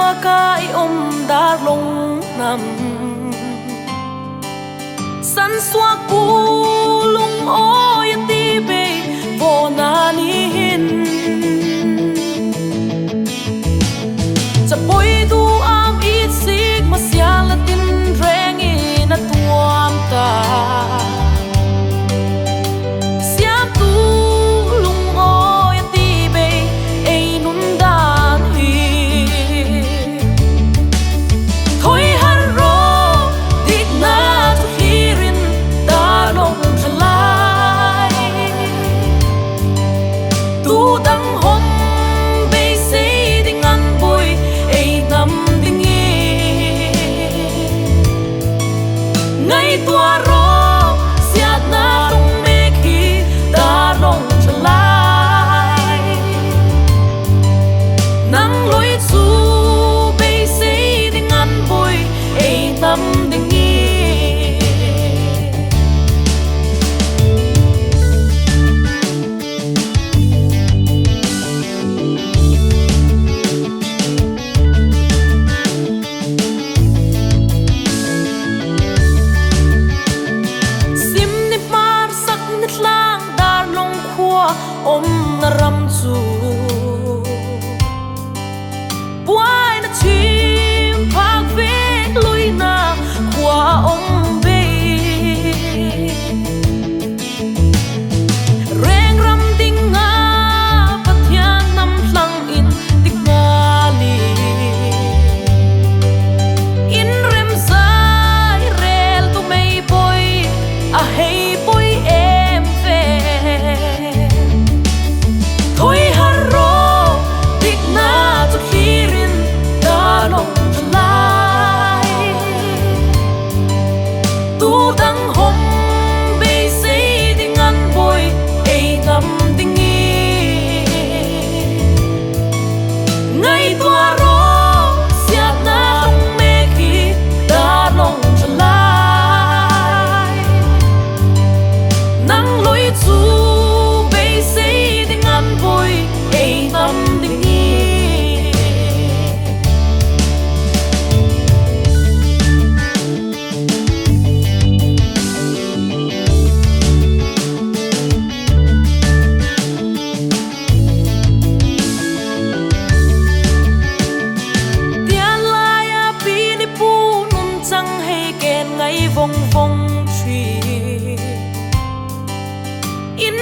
tua kai dar long nam san suak pu lung oi ti be bo na ni hin chapoi du am it sik masyal tin reng in a tuam ta siam tu lung oi ti be ei nun dan hi thoi har ro dik na tu hirin da long thalai tu dang hom be sei ding an boy ei nam ding e ngai tua ro siat na lung me khi da long thalai nang loi chu be sei ding an boy ei nam ding e sim ni mar sak ni tlang dar long khua om na ram chu buai na chim phak ve lui na khua om ve reng ram ding nga pathian nam tlang in tik nga li in rem sai rel tu mei boy a hey boy em ve thoi har ro dik na tu hirin da long thalai tu dang hom be sei ding an boy ei nam ding e ngai tua ro siat na lung me khi da long thalai nang loi chu be sei ding an boy ei nam ding e tian lai a pi ni pu nun chang hei ken ngai vong vong thri in